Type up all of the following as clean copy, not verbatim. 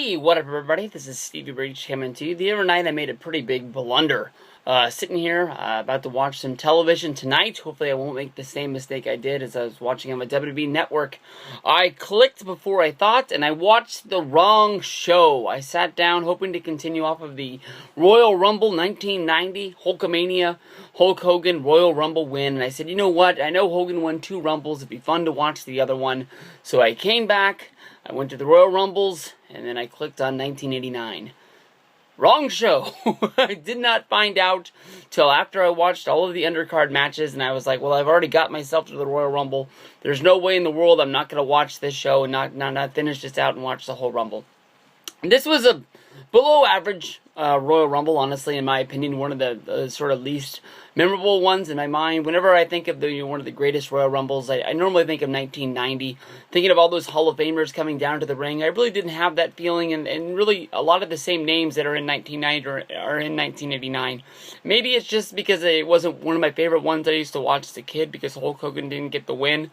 Hey, what up everybody? This is Stevie Breach coming to you. The other night I made a pretty big blunder. Sitting here, about to watch some television tonight. Hopefully I won't make the same mistake I did as I was watching on my WWE network. I clicked before I thought, and I watched the wrong show. I sat down hoping to continue off of the Royal Rumble 1990, Hulkamania, Hulk Hogan Royal Rumble win, and I said, you know what? I know Hogan won 2 Rumbles. It'd be fun to watch the other one. So I came back, I went to the Royal Rumbles, and then I clicked on 1989. Wrong show. I did not find out till after I watched all of the undercard matches, and I was like, well, I've already got myself to the Royal Rumble. There's no way in the world I'm not going to watch this show and not finish this out and watch the whole Rumble. And this was a below average Royal Rumble, honestly, in my opinion, one of the sort of least memorable ones in my mind. Whenever I think of one of the greatest Royal Rumbles, I normally think of 1990, thinking of all those Hall of Famers coming down to the ring. I really didn't have that feeling, and really a lot of the same names that are in 1990 are in 1989. Maybe it's just because it wasn't one of my favorite ones I used to watch as a kid because Hulk Hogan didn't get the win.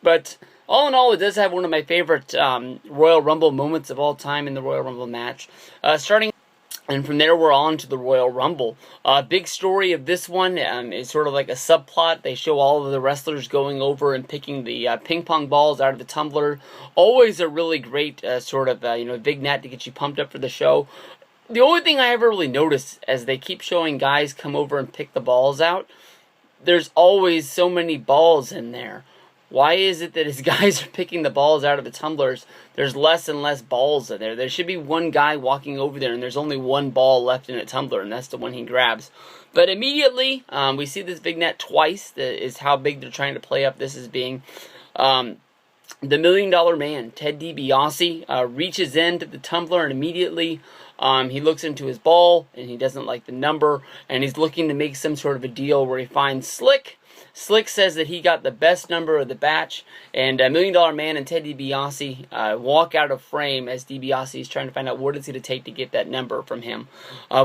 But all in all, it does have one of my favorite Royal Rumble moments of all time in the Royal Rumble match. And from there, we're on to the Royal Rumble. Big story of this one is sort of like a subplot. They show all of the wrestlers going over and picking the ping pong balls out of the tumbler. Always a really great vignette to get you pumped up for the show. The only thing I ever really noticed as they keep showing guys come over and pick the balls out, there's always so many balls in there. Why is it that as guys are picking the balls out of the tumblers, there's less and less balls in there? There should be one guy walking over there, and there's only one ball left in a tumbler, and that's the one he grabs. But immediately, we see this vignette twice. That is how big they're trying to play up this as being. The $1 Million Man, Ted DiBiase, reaches into the tumbler, and immediately he looks into his ball, and he doesn't like the number, and he's looking to make some sort of a deal where he finds Slick. Slick says that he got the best number of the batch, and $1 Million Man and Ted DiBiase walk out of frame as DiBiase is trying to find out what it's going to take to get that number from him.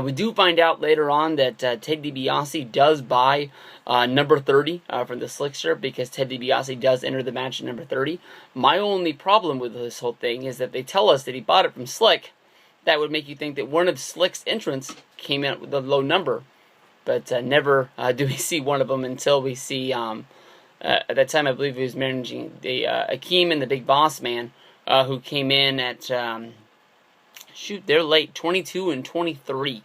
We do find out later on that Ted DiBiase does buy number 30 from the Slickster because Ted DiBiase does enter the match at number 30. My only problem with this whole thing is that they tell us that he bought it from Slick. That would make you think that one of Slick's entrants came out with a low number. But never do we see one of them until we see, at that time I believe he was managing the Akeem and the Big Boss Man, who came in at, they're late, 22 and 23.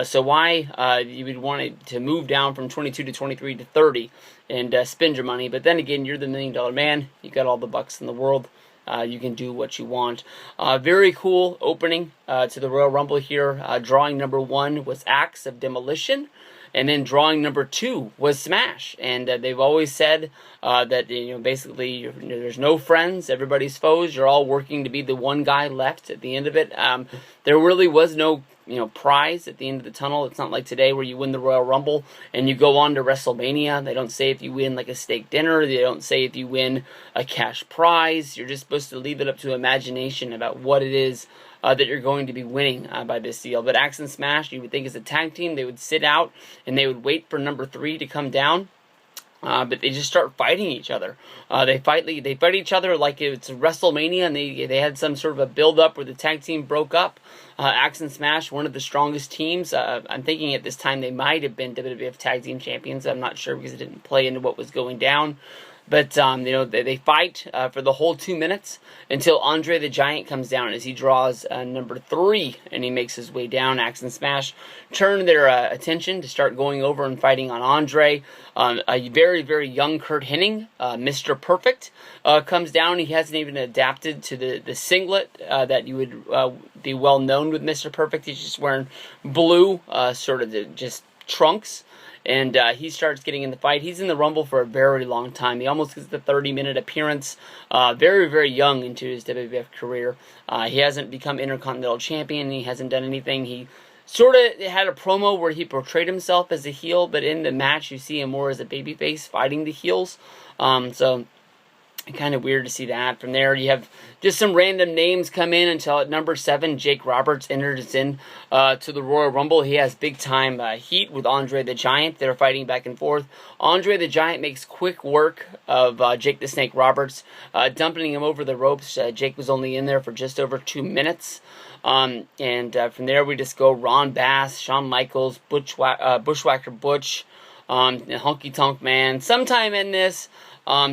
So why you would want to move down from 22 to 23 to 30 and spend your money. But then again, you're the $1 Million Man. You got all the bucks in the world. You can do what you want. Very cool opening to the Royal Rumble here. Drawing number 1 was Acts of Demolition. And then drawing number 2 was Smash, and they've always said that basically there's no friends, everybody's foes. You're all working to be the one guy left at the end of it. There really was no prize at the end of the tunnel. It's not like today where you win the Royal Rumble and you go on to WrestleMania. They don't say if you win like a steak dinner. They don't say if you win a cash prize. You're just supposed to leave it up to imagination about what it is that you're going to be winning by this deal. But Axe and Smash, you would think as a tag team, they would sit out and they would wait for number 3 to come down. But they just start fighting each other. They fight each other like it's WrestleMania, and they had some sort of a build-up where the tag team broke up. Axe and Smash, one of the strongest teams. I'm thinking at this time they might have been WWF Tag Team Champions. I'm not sure because it didn't play into what was going down. But, they fight for the whole 2 minutes until Andre the Giant comes down as he draws number 3 and he makes his way down. Axe and Smash turn their attention to start going over and fighting on Andre. A very, very young Kurt Hennig, Mr. Perfect, comes down. He hasn't even adapted to the singlet that you would be well known with Mr. Perfect. He's just wearing blue, just trunks. And he starts getting in the fight. He's in the Rumble for a very long time. He almost gets the 30-minute appearance. Very, very young into his WWF career. He hasn't become Intercontinental Champion. He hasn't done anything. He sort of had a promo where he portrayed himself as a heel, but in the match you see him more as a babyface fighting the heels. So Kind of weird to see that. From there, you have just some random names come in until at number 7, Jake Roberts enters in to the Royal Rumble. He has big time heat with Andre the Giant. They're fighting back and forth. Andre the Giant makes quick work of Jake the Snake Roberts, dumping him over the ropes. Jake was only in there for just over 2 minutes. From there, we just go Ron Bass, Shawn Michaels, Bushwhacker Butch, Honky Tonk Man. Sometime in this,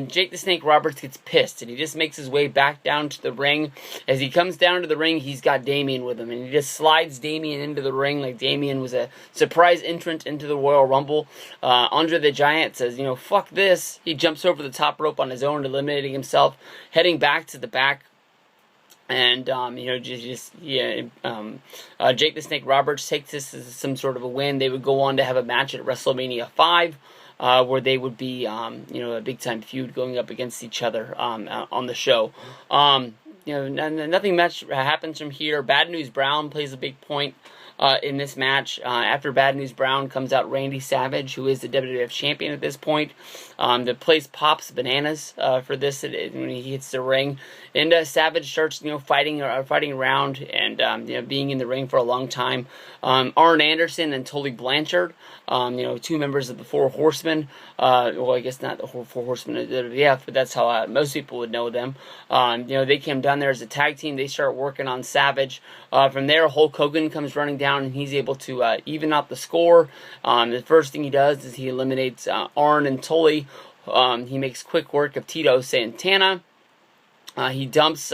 Jake the Snake Roberts gets pissed, and he just makes his way back down to the ring. As he comes down to the ring, he's got Damien with him, and he just slides Damien into the ring like Damien was a surprise entrant into the Royal Rumble. Andre the Giant says, fuck this. He jumps over the top rope on his own, eliminating himself, heading back to the back. And, Jake the Snake Roberts takes this as some sort of a win. They would go on to have a match at WrestleMania 5. Where they would be, a big-time feud going up against each other on the show. Nothing much happens from here. Bad News Brown plays a big point in this match. After Bad News Brown comes out Randy Savage, who is the WWF champion at this point. The place pops bananas for this when he hits the ring. And Savage starts, fighting around and, being in the ring for a long time. Arn Anderson and Tully Blanchard, 2 members of the Four Horsemen. Well, I guess not the Four Horsemen of the WWF, but that's how most people would know them. They came down there as a tag team. They start working on Savage. From there, Hulk Hogan comes running down, and he's able to even out the score. The first thing he does is he eliminates Arn and Tully. He makes quick work of Tito Santana. He dumps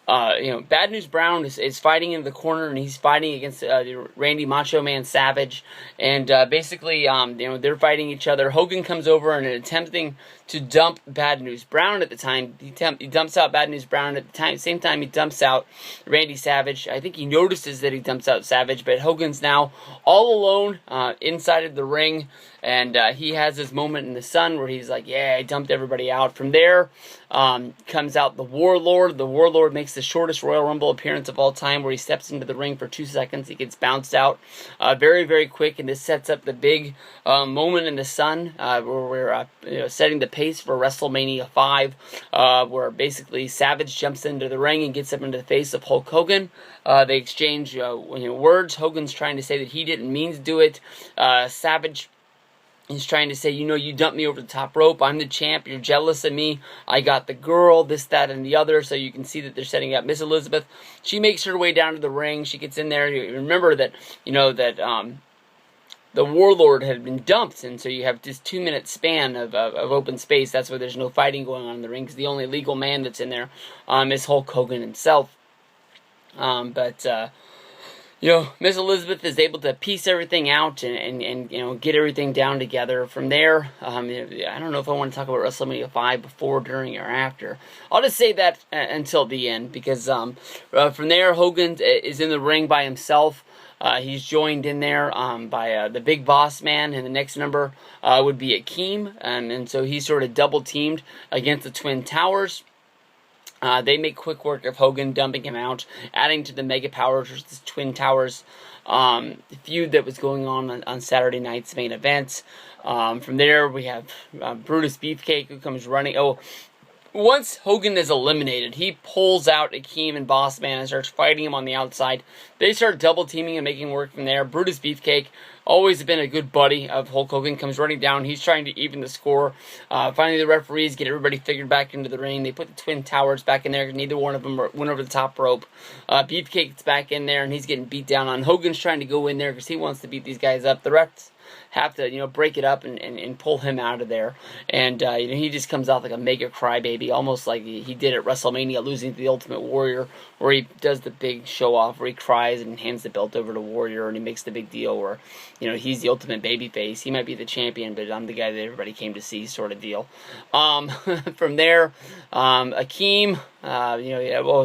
Bad News Brown is fighting in the corner, and he's fighting against Randy Macho Man Savage, and basically, they're fighting each other. Hogan comes over and attempting to dump Bad News Brown at the time. He dumps out Bad News Brown at the same time he dumps out Randy Savage. I think he notices that he dumps out Savage, but Hogan's now all alone inside of the ring, and he has this moment in the sun where he's like, yeah, I dumped everybody out. From there, comes out the Warlord. The Warlord makes the shortest Royal Rumble appearance of all time, where he steps into the ring for 2 seconds. He gets bounced out very, very quick, and this sets up the big moment in the sun where we're setting the pace for WrestleMania 5, where basically Savage jumps into the ring and gets up into the face of Hulk Hogan. They exchange words. Hogan's trying to say that he didn't mean to do it. Savage is trying to say, you dumped me over the top rope. I'm the champ. You're jealous of me. I got the girl, this, that, and the other. So you can see that they're setting up Miss Elizabeth. She makes her way down to the ring. She gets in there. You remember that, the Warlord had been dumped, and so you have this 2-minute span of open space. That's why there's no fighting going on in the ring, because the only legal man that's in there is Hulk Hogan himself. Miss Elizabeth is able to piece everything out and get everything down together. From there, I don't know if I want to talk about WrestleMania 5 before, during, or after. I'll just say that until the end, because from there, Hogan is in the ring by himself. He's joined in there by the Big Boss Man, and the next number would be Akeem, and so he's sort of double-teamed against the Twin Towers. They make quick work of Hogan, dumping him out, adding to the Mega Powers versus Twin Towers feud that was going on Saturday night's main event. From there, we have Brutus Beefcake, who comes running. Once Hogan is eliminated, he pulls out Akeem and Boss Man and starts fighting him on the outside. They start double teaming and making work from there. Brutus Beefcake, always been a good buddy of Hulk Hogan, comes running down. He's trying to even the score. Finally, the referees get everybody figured back into the ring. They put the Twin Towers back in there. Neither one of them went over the top rope. Beefcake's back in there, and he's getting beat down on. Hogan's trying to go in there because he wants to beat these guys up. The refs have to, break it up and pull him out of there. And, he just comes out like a mega crybaby, almost like he did at WrestleMania, losing to the Ultimate Warrior, where he does the big show-off, where he cries and hands the belt over to Warrior, and he makes the big deal where, he's the ultimate babyface. He might be the champion, but I'm the guy that everybody came to see, sort of deal. From there, Akeem,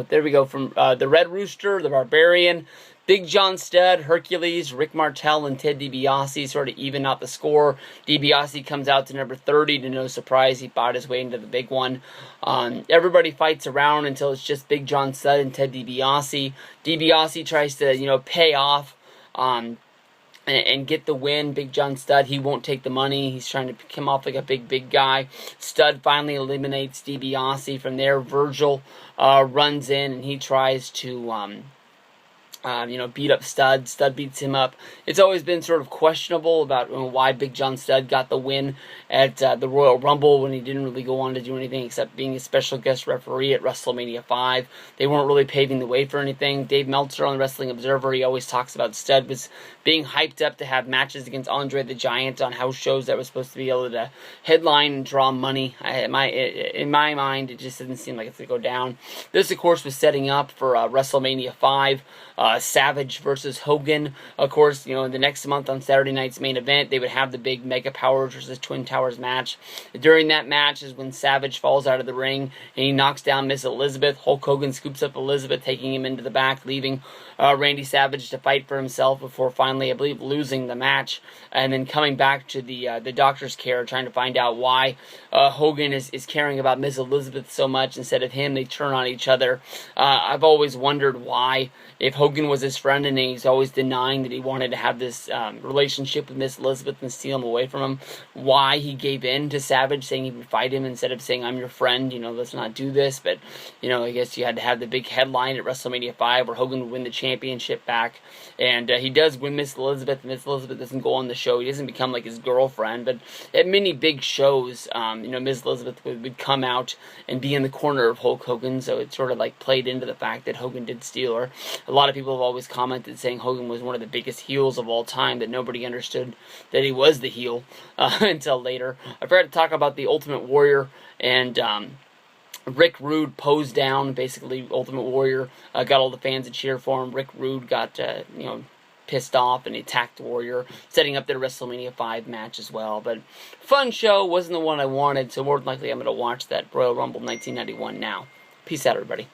there we go, from the Red Rooster, the Barbarian, Big John Studd, Hercules, Rick Martel, and Ted DiBiase sort of even out the score. DiBiase comes out to number 30 to no surprise. He fought his way into the big one. Everybody fights around until it's just Big John Studd and Ted DiBiase. DiBiase tries to, pay off and get the win. Big John Studd, he won't take the money. He's trying to come off like a big guy. Studd finally eliminates DiBiase. From there, Virgil runs in and he tries to beat up Studd. Studd beats him up. It's always been sort of questionable about why Big John Studd got the win at the Royal Rumble when he didn't really go on to do anything except being a special guest referee at WrestleMania 5. They weren't really paving the way for anything. Dave Meltzer on the Wrestling Observer, he always talks about Studd was being hyped up to have matches against Andre the Giant on house shows that was supposed to be able to headline and draw money. In my mind, it just didn't seem like it's going to go down. This, of course, was setting up for WrestleMania 5. Savage versus Hogan. Of course, the next month on Saturday night's main event, they would have the big Mega Powers versus Twin Towers match. During that match is when Savage falls out of the ring and he knocks down Miss Elizabeth. Hulk Hogan scoops up Elizabeth, taking him into the back, leaving Randy Savage to fight for himself before finally, I believe, losing the match and then coming back to the doctor's care, trying to find out why Hogan is caring about Miss Elizabeth so much. Instead of him, they turn on each other. I've always wondered why, if Hogan was his friend and he's always denying that he wanted to have this relationship with Miss Elizabeth and steal him away from him, why he gave in to Savage, saying he would fight him instead of saying, I'm your friend, let's not do this. But, I guess you had to have the big headline at WrestleMania 5 where Hogan would win the championship back. And he does win Miss Elizabeth. Miss Elizabeth doesn't go on the show. He doesn't become like his girlfriend. But at many big shows, Miss Elizabeth would come out and be in the corner of Hulk Hogan. So it sort of like played into the fact that Hogan did steal her. A lot of people have always commented saying Hogan was one of the biggest heels of all time, that nobody understood that he was the heel until later. I forgot to talk about the Ultimate Warrior and Rick Rude posed down. Basically, Ultimate Warrior got all the fans to cheer for him. Rick Rude got, pissed off and he attacked Warrior, setting up their WrestleMania 5 match as well. But fun show, wasn't the one I wanted, so more than likely I'm going to watch that Royal Rumble 1991 now. Peace out, everybody.